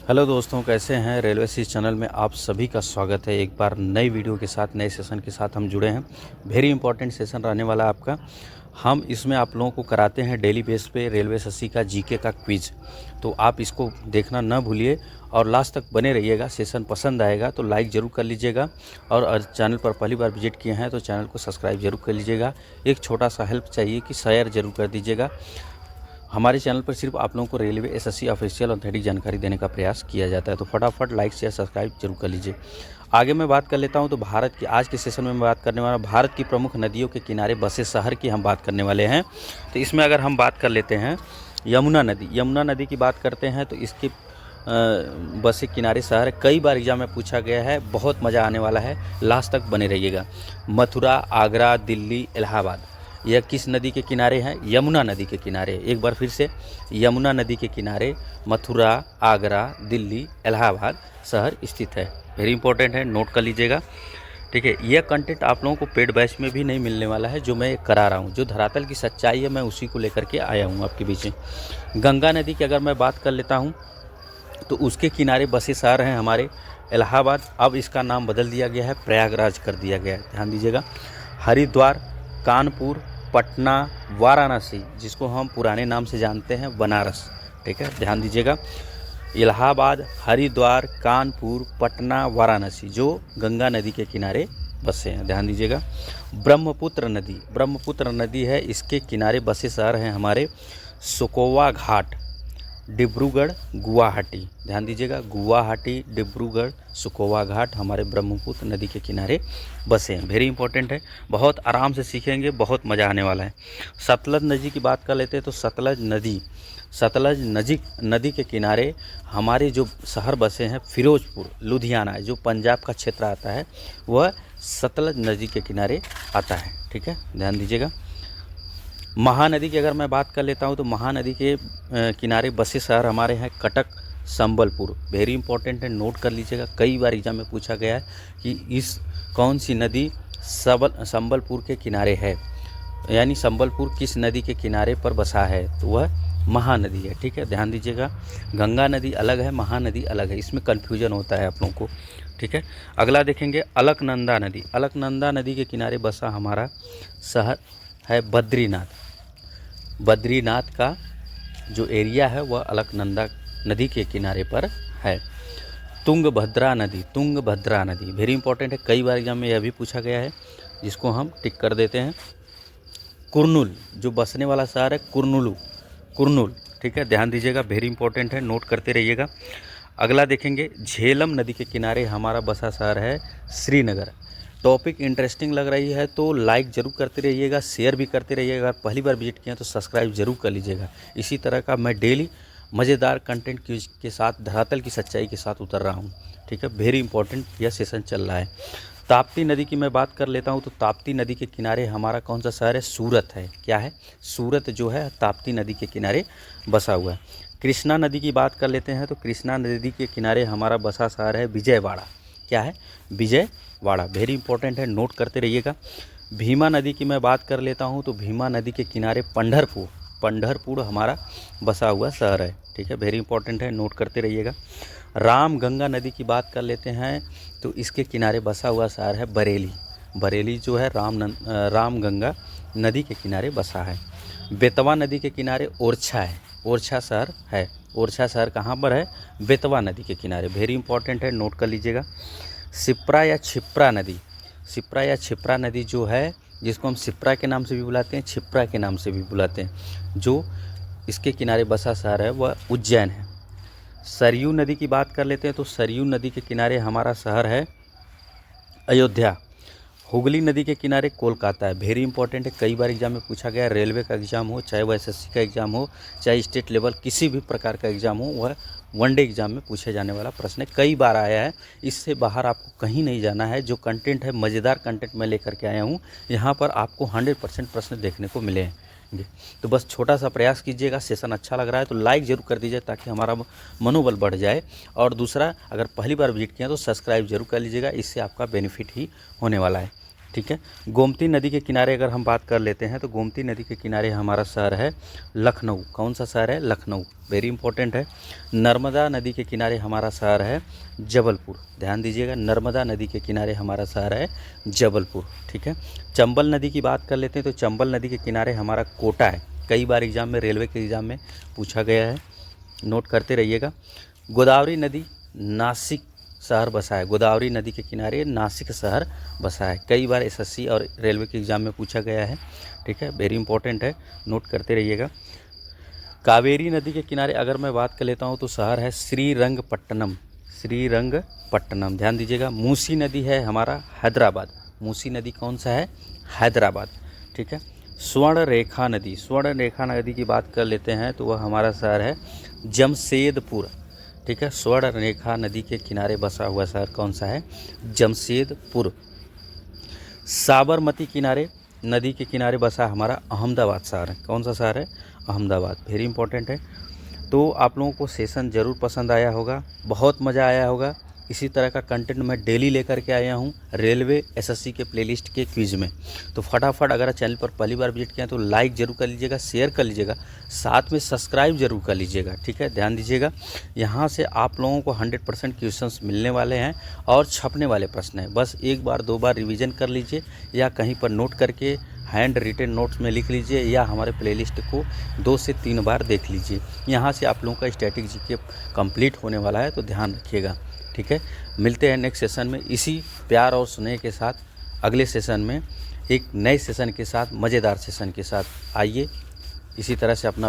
Hello दोस्तों, कैसे हैं। रेलवे सी चैनल में आप सभी का स्वागत है। एक बार नई वीडियो के साथ, नए सेशन के साथ हम जुड़े हैं। वेरी इंपॉर्टेंट सेशन रहने वाला है आपका। हम इसमें आप लोगों को कराते हैं डेली बेस पे रेलवे एसएससी का जीके का क्विज। तो आप इसको देखना ना भूलिए और लास्ट तक बने रहिएगा। सेशन पसंद आएगा तो लाइक ज़रूर कर लीजिएगा और चैनल पर पहली बार विजिट किए हैं तो चैनल को सब्सक्राइब जरूर कर लीजिएगा। एक छोटा सा हेल्प चाहिए कि शेयर जरूर कर दीजिएगा। हमारे चैनल पर सिर्फ आप लोगों को रेलवे एसएससी ऑफिशियल ऑथेंटिक जानकारी देने का प्रयास किया जाता है, तो फटाफट लाइक शेयर सब्सक्राइब जरूर कर लीजिए। आगे मैं बात कर लेता हूं तो भारत की आज के सेशन में मैं बात करने वाला भारत की प्रमुख नदियों के किनारे बसे शहर की हम बात करने वाले हैं। तो इसमें अगर हम बात कर लेते हैं यमुना नदी की बात करते हैं तो इसके बसे किनारे शहर कई बार एग्जाम में पूछा गया है। बहुत मज़ा आने वाला है, लास्ट तक बने रहिएगा। मथुरा, आगरा, दिल्ली, इलाहाबाद, यह किस नदी के किनारे हैं? यमुना नदी के किनारे। एक बार फिर से, यमुना नदी के किनारे मथुरा, आगरा, दिल्ली, इलाहाबाद शहर स्थित है। वेरी इंपॉर्टेंट है, नोट कर लीजिएगा। ठीक है, यह कंटेंट आप लोगों को पेड बैच में भी नहीं मिलने वाला है, जो मैं करा रहा हूँ। जो धरातल की सच्चाई है मैं उसी को लेकर के आया हूँ आपके बीच में। गंगा नदी की अगर मैं बात कर लेता हूँ तो उसके किनारे बसे शहर हैं हमारे इलाहाबाद। अब इसका नाम बदल दिया गया है, प्रयागराज कर दिया गया है, ध्यान दीजिएगा। हरिद्वार, कानपुर, पटना, वाराणसी, जिसको हम पुराने नाम से जानते हैं बनारस। ठीक है, ध्यान दीजिएगा। इलाहाबाद, हरिद्वार, कानपुर, पटना, वाराणसी जो गंगा नदी के किनारे बसे हैं, ध्यान दीजिएगा। ब्रह्मपुत्र नदी है, इसके किनारे बसे शहर हैं हमारे सुकोवा घाट, डिब्रूगढ़, गुवाहाटी। ध्यान दीजिएगा, गुवाहाटी, डिब्रूगढ़, सुकोवा घाट हमारे ब्रह्मपुत्र नदी के किनारे बसे हैं। वेरी इंपॉर्टेंट है, बहुत आराम से सीखेंगे, बहुत मज़ा आने वाला है। सतलज नदी की बात कर लेते हैं तो सतलज नदी के किनारे हमारे जो शहर बसे हैं फिरोजपुर, लुधियाना, जो पंजाब का क्षेत्र आता है वह सतलज नदी के किनारे आता है। ठीक है, ध्यान दीजिएगा। महानदी की अगर मैं बात कर लेता हूं तो महानदी के किनारे बसे शहर हमारे हैं कटक, संबलपुर। वेरी इंपॉर्टेंट है, नोट कर लीजिएगा। कई बार एग्जाम में पूछा गया है कि इस कौन सी नदी संबलपुर के किनारे है, यानी संबलपुर किस नदी के किनारे पर बसा है, तो वह महानदी है। ठीक है, ध्यान दीजिएगा। गंगा नदी अलग है, महानदी अलग है, इसमें कन्फ्यूजन होता है आप लोगों को। ठीक है, अगला देखेंगे अलकनंदा नदी। अलकनंदा नदी के किनारे बसा हमारा शहर है बद्रीनाथ का जो एरिया है वह अलकनंदा नदी के किनारे पर है। तुंगभद्रा नदी वेरी इंपॉर्टेंट है, कई बार एग्जाम में यह भी पूछा गया है, जिसको हम टिक कर देते हैं। कुरनूल, जो बसने वाला शहर है कुरनूल। ठीक है, ध्यान दीजिएगा, वेरी इंपॉर्टेंट है, नोट करते रहिएगा। अगला देखेंगे झेलम नदी के किनारे हमारा बसा शहर है श्रीनगर। टॉपिक इंटरेस्टिंग लग रही है तो लाइक ज़रूर करते रहिएगा, शेयर भी करते रहिएगा। अगर पहली बार विजिट किया तो सब्सक्राइब जरूर कर लीजिएगा। इसी तरह का मैं डेली मज़ेदार कंटेंट के साथ, धरातल की सच्चाई के साथ उतर रहा हूँ। ठीक है, वेरी इंपॉर्टेंट यह सेशन चल रहा है। ताप्ती नदी की मैं बात कर लेता हूँ तो ताप्ती नदी के किनारे हमारा कौन सा शहर है? सूरत है। क्या है? सूरत जो है ताप्ती नदी के किनारे बसा हुआ है। कृष्णा नदी की बात कर लेते हैं तो कृष्णा नदी के किनारे हमारा बसा शहर है विजयवाड़ा। क्या है? विजयवाड़ा। वेरी इंपॉर्टेंट है, नोट करते रहिएगा। भीमा नदी की मैं बात कर लेता हूँ तो भीमा नदी के किनारे पंढरपुर हमारा बसा हुआ शहर है। ठीक है, वेरी इंपॉर्टेंट है, नोट करते रहिएगा। रामगंगा नदी की बात कर लेते हैं तो इसके किनारे बसा हुआ शहर है बरेली जो है रामगंगा नदी के किनारे बसा है। बेतवा नदी के किनारे ओरछा शहर है। ओरछा शहर कहाँ पर है? बेतवा नदी के किनारे। वेरी इंपॉर्टेंट है, नोट कर लीजिएगा। सिप्रा या छिप्रा नदी जो है, जिसको हम सिप्रा के नाम से भी बुलाते हैं, छिप्रा के नाम से भी बुलाते हैं, जो इसके किनारे बसा शहर है वह उज्जैन है। सरयू नदी की बात कर लेते हैं तो सरयू नदी के किनारे हमारा शहर है अयोध्या। हुगली नदी के किनारे कोलकाता है। वेरी इंपॉर्टेंट है, कई बार एग्जाम में पूछा गया है। रेलवे का एग्जाम हो, चाहे वह एसएससी का एग्जाम हो, चाहे स्टेट लेवल किसी भी प्रकार का एग्जाम हो, वह वनडे एग्जाम में पूछे जाने वाला प्रश्न है। कई बार आया है, इससे बाहर आपको कहीं नहीं जाना है। जो कंटेंट है, मज़ेदार कंटेंट मैं लेकर के आया हूँ। यहाँ पर आपको 100% प्रश्न देखने को मिले हैं। तो बस छोटा सा प्रयास कीजिएगा। सेशन अच्छा लग रहा है तो लाइक ज़रूर कर दीजिए ताकि हमारा मनोबल बढ़ जाए। और दूसरा, अगर पहली बार विजिट किया तो सब्सक्राइब जरूर कर लीजिएगा, इससे आपका बेनिफिट ही होने वाला है। ठीक है। गोमती नदी के किनारे अगर हम बात कर लेते हैं तो गोमती नदी के किनारे हमारा शहर है लखनऊ। कौन सा शहर है? लखनऊ, वेरी इंपॉर्टेंट है। नर्मदा नदी के किनारे हमारा शहर है जबलपुर, ध्यान दीजिएगा, नर्मदा नदी के किनारे हमारा शहर है जबलपुर, ठीक है। चंबल नदी की बात कर लेते हैं तो चंबल नदी के किनारे हमारा कोटा है। कई बार एग्जाम में, रेलवे के एग्ज़ाम में पूछा गया है, नोट करते रहिएगा। गोदावरी नदी नासिक शहर बसा है, गोदावरी नदी के किनारे नासिक शहर बसा है। कई बार एसएससी और रेलवे के एग्ज़ाम में पूछा गया है, ठीक है, वेरी इंपॉर्टेंट है, नोट करते रहिएगा। कावेरी नदी के किनारे अगर मैं बात कर लेता हूँ तो शहर है श्रीरंगपट्टनम, श्रीरंगपट्टनम, ध्यान दीजिएगा। मूसी नदी है हमारा हैदराबाद, मूसी नदी कौन सा है? हैदराबाद, ठीक है। स्वर्ण रेखा नदी, स्वर्ण रेखा नदी की बात कर लेते हैं तो वह हमारा शहर है जमशेदपुर, ठीक है। स्वर्ण रेखा नदी के किनारे बसा हुआ शहर कौन सा है? जमशेदपुर। साबरमती किनारे नदी के किनारे बसा हमारा अहमदाबाद शहर है। कौन सा शहर है? अहमदाबाद, वेरी इंपॉर्टेंट है। तो आप लोगों को सेशन ज़रूर पसंद आया होगा, बहुत मज़ा आया होगा। इसी तरह का कंटेंट मैं डेली लेकर के आया हूँ रेलवे एसएससी के प्लेलिस्ट के क्विज़ में। तो फटाफट अगर चैनल पर पहली बार विजिट किया तो लाइक ज़रूर कर लीजिएगा, शेयर कर लीजिएगा, साथ में सब्सक्राइब ज़रूर कर लीजिएगा, ठीक है। ध्यान दीजिएगा, यहाँ से आप लोगों को 100% क्वेश्चंस मिलने वाले हैं और छपने वाले प्रश्न हैं। बस एक बार दो बार रिवीजन कर लीजिए या कहीं पर नोट करके हैंड रिटन नोट्स में लिख लीजिए या हमारे प्लेलिस्ट को 2 से 3 बार देख लीजिए। यहाँ से आप लोगों का स्टैटिक जीके कंप्लीट होने वाला है, तो ध्यान रखिएगा, ठीक है। मिलते हैं नेक्स्ट सेशन में इसी प्यार और स्नेह के साथ। अगले सेशन में एक नए सेशन के साथ, मज़ेदार सेशन के साथ आइए, इसी तरह से अपना